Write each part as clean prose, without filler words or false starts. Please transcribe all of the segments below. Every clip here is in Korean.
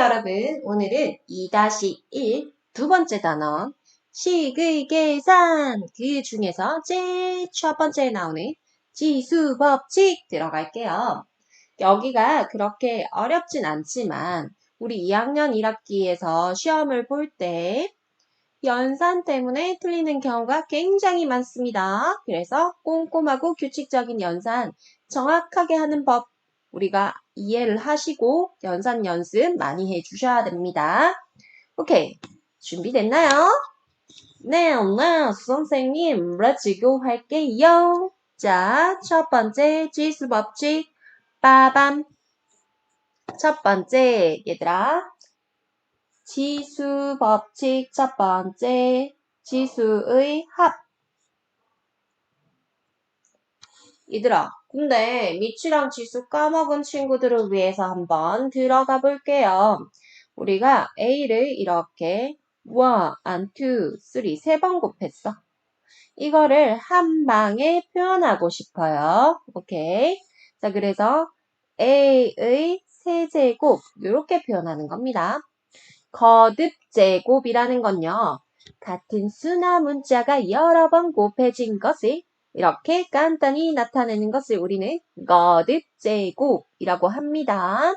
여러분, 오늘은 2-1 두 번째 단원 식의 계산 그 중에서 제일 첫 번째에 나오는 지수 법칙 들어갈게요. 여기가 그렇게 어렵진 않지만 우리 2학년 1학기에서 시험을 볼 때 연산 때문에 틀리는 경우가 굉장히 많습니다. 그래서 꼼꼼하고 규칙적인 연산 정확하게 하는 법 우리가 이해를 하시고 연산 연습 많이 해주셔야 됩니다. 오케이, 준비됐나요? 네, 선생님, let's go 할게요. 자, 첫 번째 지수 법칙, 빠밤. 첫 번째, 얘들아. 지수 법칙 첫 번째, 지수의 합. 얘들아, 근데 미치랑 지수 까먹은 친구들을 위해서 한번 들어가 볼게요. 우리가 A를 이렇게 1, 2, 3, 세 번 곱했어. 이거를 한 방에 표현하고 싶어요. 오케이. 자, 그래서 A의 세제곱 이렇게 표현하는 겁니다. 거듭 제곱이라는 건요. 같은 수나 문자가 여러 번 곱해진 것을 이렇게 간단히 나타내는 것을 우리는 거듭 제곱이라고 합니다.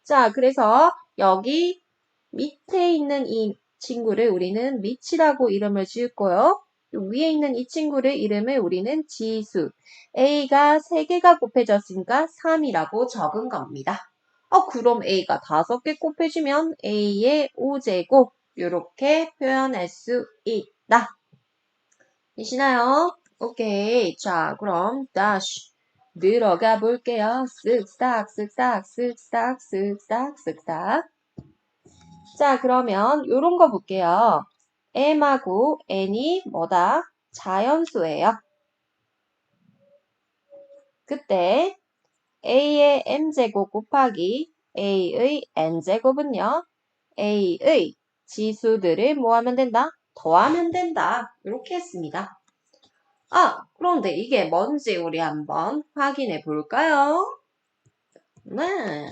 자, 그래서 여기 밑에 있는 이 친구를 우리는 미치라고 이름을 지었고요. 위에 있는 이 친구를 이름을 우리는 지수. A가 3개가 곱해졌으니까 3이라고 적은 겁니다. 그럼 A가 5개 곱해지면 A의 5제곱 이렇게 표현할 수 있다. 되시나요? 오케이. 자, 그럼 다시 들어가 볼게요. 쓱싹 쓱싹 쓱싹 쓱싹 쓱싹. 자, 그러면 요런 거 볼게요. m하고 n이 뭐다? 자연수예요. 그때 a의 m제곱 곱하기 a의 n제곱은요. a의 지수들을 뭐 하면 된다? 더하면 된다. 이렇게 했습니다. 그런데 이게 뭔지 우리 한번 확인해 볼까요? 네.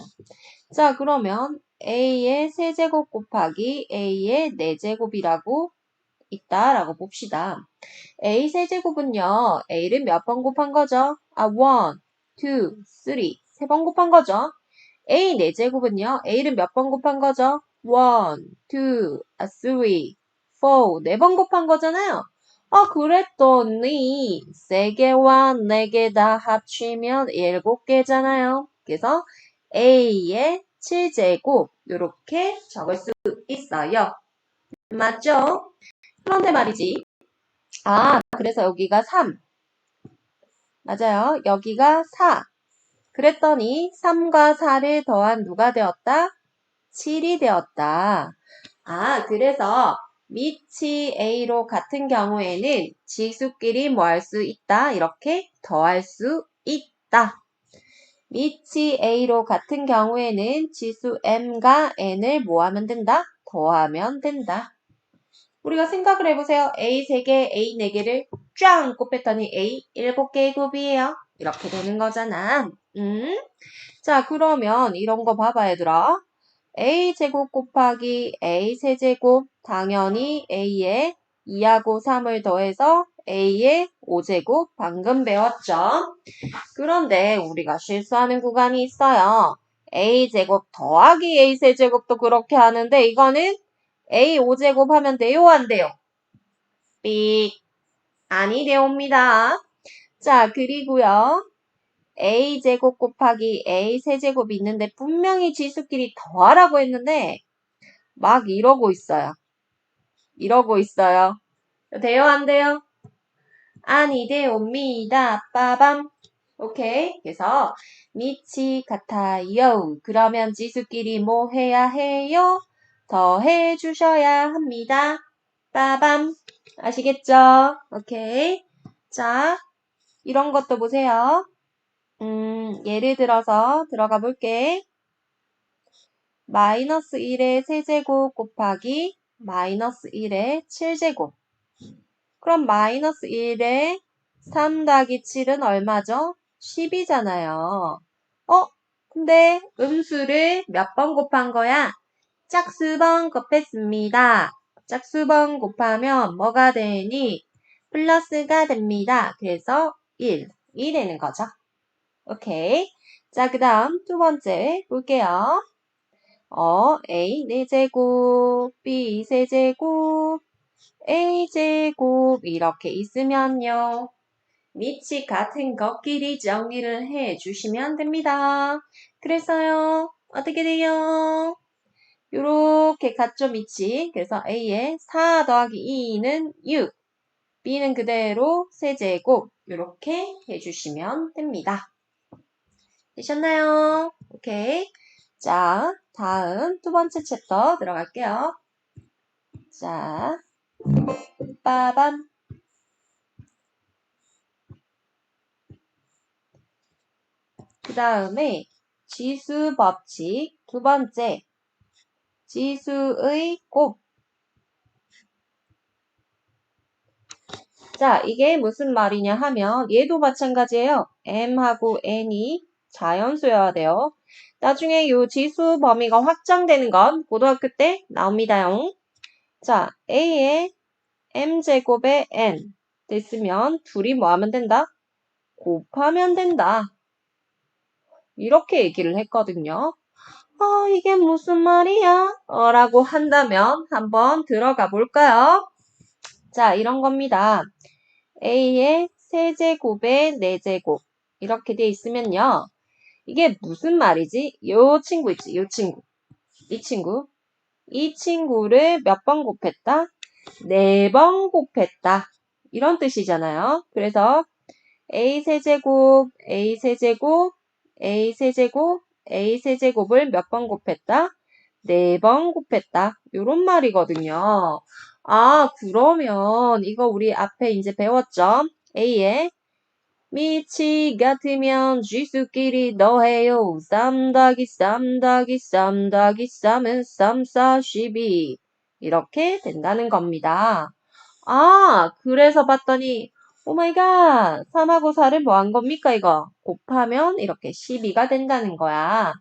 자, 그러면 a의 세제곱 곱하기 a의 4제곱이라고 있다라고 봅시다. a 세제곱은요. a를 몇 번 곱한 거죠? 1, 2, 3. 3번 곱한 거죠. a 4제곱은요. a를 몇 번 곱한 거죠? 1, 2, 3, 4. 4번 곱한 거잖아요. 그랬더니 3개와 4개 다 합치면 7개잖아요. 그래서 a의 7제곱 이렇게 적을 수 있어요. 맞죠? 그런데 말이지. 그래서 여기가 3. 맞아요. 여기가 4. 그랬더니 3과 4를 더한 누가 되었다? 7이 되었다. 그래서 미치 A로 같은 경우에는 지수끼리 뭐 할 수 있다? 이렇게 더할 수 있다. 미치 A로 같은 경우에는 지수 M과 N을 뭐 하면 된다? 더하면 된다. 우리가 생각을 해보세요. A 3개, A 4개를 쫙 곱했더니 A 7개의 곱이에요. 이렇게 되는 거잖아. 자, 그러면 이런 거 봐봐, 얘들아. A제곱 곱하기 A 세제곱 당연히 A에 2하고 3을 더해서 A의 5제곱 방금 배웠죠. 그런데 우리가 실수하는 구간이 있어요. A제곱 더하기 A 세제곱도 그렇게 하는데 이거는 A 5제곱 하면 돼요? 안 돼요? 삑. 아니 되옵니다. 자, 그리고요. A제곱 곱하기 A 세제곱이 있는데 분명히 지수끼리 더하라고 했는데 막 이러고 있어요. 이러고 있어요. 돼요? 안 돼요? 아니 되옵니다. 빠밤. 오케이. 그래서 밑이 같아요. 그러면 지수끼리 뭐 해야 해요? 더해 주셔야 합니다. 빠밤. 아시겠죠? 오케이. 자, 이런 것도 보세요. 예를 들어서 들어가 볼게. 마이너스 1의 세제곱 곱하기 마이너스 1의 7제곱. 그럼 마이너스 1의 3 더하기 7은 얼마죠? 10이잖아요. 근데 음수를 몇 번 곱한 거야? 짝수번 곱했습니다. 짝수번 곱하면 뭐가 되니? 플러스가 됩니다. 그래서 1이 되는 거죠. 오케이. 자, 그 다음 두 번째 볼게요. A 4제곱, B 세제곱, A제곱 이렇게 있으면요. 밑이 같은 것끼리 정리를 해 주시면 됩니다. 그래서요. 어떻게 돼요? 요렇게 같죠, 밑이. 그래서 A에 4 더하기 2는 6, B는 그대로 세제곱 요렇게 해주시면 됩니다. 되셨나요? 오케이. 자, 다음 두 번째 챕터 들어갈게요. 자, 빠밤. 그 다음에 지수 법칙 두 번째. 지수의 곱. 자, 이게 무슨 말이냐 하면 얘도 마찬가지예요. m하고 n이 자연수여야 돼요. 나중에 이 지수 범위가 확장되는 건 고등학교 때 나옵니다요. 자, a의 m제곱의 n 됐으면 둘이 뭐 하면 된다? 곱하면 된다. 이렇게 얘기를 했거든요. 이게 무슨 말이야? 라고 한다면 한번 들어가 볼까요? 자, 이런 겁니다. A의 세제곱의 4제곱 이렇게 돼 있으면요. 이게 무슨 말이지? 요 친구 있지? 요 친구. 이 친구. 이 친구를 몇 번 곱했다? 4번 곱했다. 이런 뜻이잖아요. 그래서 A 세제곱, A 세제곱, A 세제곱, A 세제곱을 몇 번 곱했다? 4번 곱했다. 요런 말이거든요. 아, 그러면 이거 우리 앞에 이제 배웠죠? A에 밑이 같으면 쥐수끼리 더해요. 3 더하기 3 더하기 3 더하기 3은 3, 4, 12. 이렇게 된다는 겁니다. 아, 그래서 봤더니 오마이갓 3하고 4를 뭐 한 겁니까 이거? 곱하면 이렇게 12가 된다는 거야.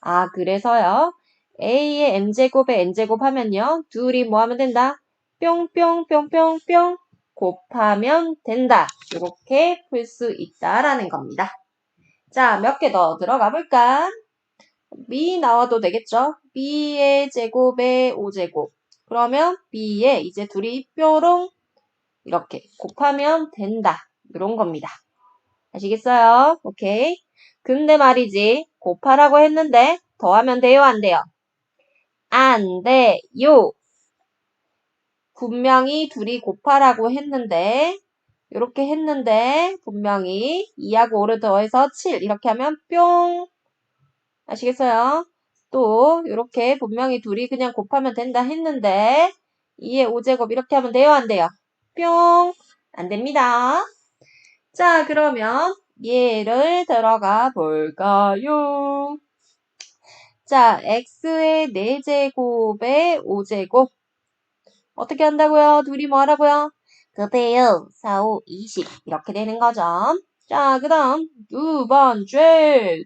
아, 그래서요. A의 m제곱에 n제곱 하면요. 둘이 뭐 하면 된다? 뿅뿅뿅뿅뿅 곱하면 된다. 이렇게 풀 수 있다라는 겁니다. 자, 몇 개 더 들어가 볼까? B 나와도 되겠죠? B의 제곱에 5제곱. 그러면 B에 이제 둘이 뾰롱 이렇게 곱하면 된다. 이런 겁니다. 아시겠어요? 오케이. 근데 말이지. 곱하라고 했는데 더하면 돼요? 안 돼요? 안 돼요. 분명히 둘이 곱하라고 했는데 이렇게 했는데 분명히 2하고 5를 더해서 7 이렇게 하면 뿅. 아시겠어요? 또 이렇게 분명히 둘이 그냥 곱하면 된다 했는데 2의 5제곱 이렇게 하면 돼요? 안 돼요? 뿅. 안 됩니다. 자, 그러면 얘를 들어가 볼까요? 자, x의 4제곱에 5제곱. 어떻게 한다고요? 둘이 뭐 하라고요? 급해요. 4, 5, 20. 이렇게 되는 거죠. 자, 그 다음 두 번째.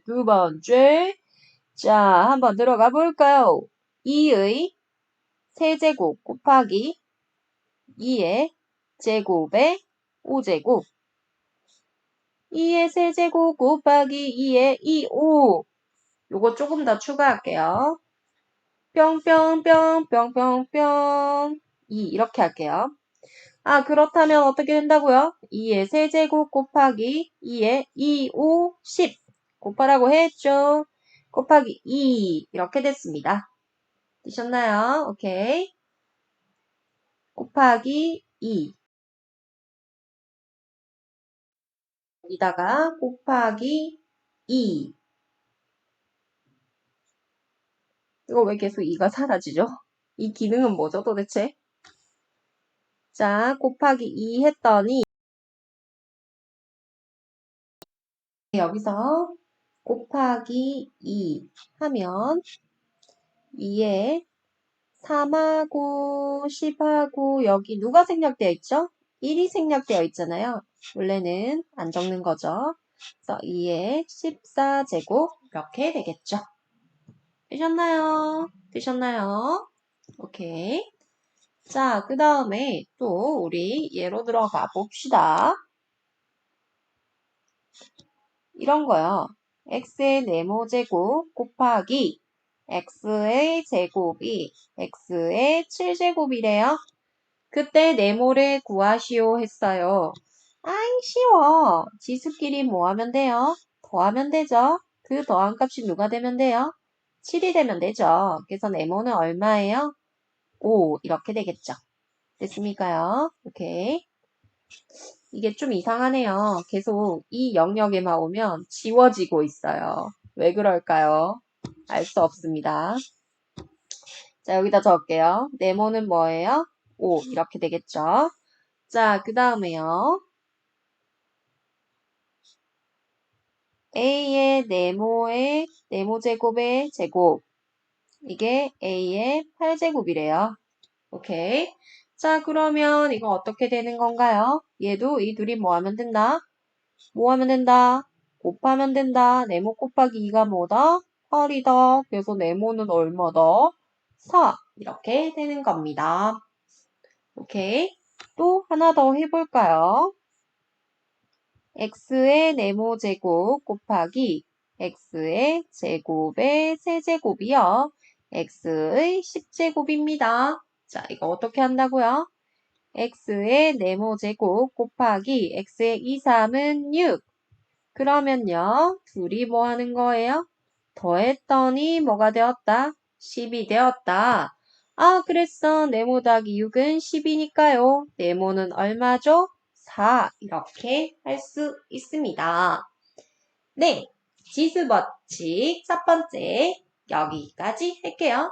자, 한번 들어가 볼까요? 2의 세제곱 곱하기 2의 제곱에 5제곱. 2의 세제곱 곱하기 2의 2, 5. 요거 조금 더 추가할게요. 뿅뿅뿅뿅뿅뿅 2 이렇게 할게요. 아, 그렇다면 어떻게 된다고요? 2의 세제곱 곱하기 2의 2, 5, 10 곱하라고 했죠. 곱하기 2 이렇게 됐습니다. 되셨나요? 오케이. 곱하기 2 여기다가 곱하기 2 이거 왜 계속 2가 사라지죠? 이 기능은 뭐죠 도대체? 자, 곱하기 2 했더니 여기서 곱하기 2 하면 2에 3하고 10하고 여기 누가 생략되어 있죠? 1이 생략되어 있잖아요. 원래는 안 적는 거죠. 그래서 2에 14제곱 이렇게 되겠죠. 되셨나요? 되셨나요? 오케이. 자, 그 다음에 또 우리 예로 들어가 봅시다. 이런 거요. x의 네모제곱 곱하기 x의 제곱이 x의 7제곱이래요. 그때 네모를 구하시오 했어요. 아이 쉬워. 지수끼리 뭐 하면 돼요? 더하면 되죠. 그 더한 값이 누가 되면 돼요? 7이 되면 되죠. 그래서 네모는 얼마예요? 5 이렇게 되겠죠. 됐습니까요? 오케이. 이게 좀 이상하네요. 계속 이 영역에만 오면 지워지고 있어요. 왜 그럴까요? 알 수 없습니다. 자, 여기다 적을게요. 네모는 뭐예요? 5 이렇게 되겠죠. 자, 그 다음에요. A의 네모제곱의 제곱. 이게 A의 8제곱이래요. 오케이. 자, 그러면 이거 어떻게 되는 건가요? 얘도 이 둘이 뭐 하면 된다? 뭐 하면 된다? 곱하면 된다. 네모 곱하기 2가 뭐다? 8이다. 그래서 네모는 얼마다? 4. 이렇게 되는 겁니다. 오케이. 또 하나 더 해볼까요? x의 네모제곱 곱하기 x의 제곱의 세제곱이요. x의 10제곱입니다. 자, 이거 어떻게 한다고요? x의 네모제곱 곱하기 x의 2, 3은 6. 그러면요, 둘이 뭐 하는 거예요? 더했더니 뭐가 되었다? 10이 되었다. 아, 그랬어. 네모 더하기 6은 10이니까요. 네모는 얼마죠? 4. 이렇게 할 수 있습니다. 네, 지수 법칙 첫 번째 여기까지 할게요.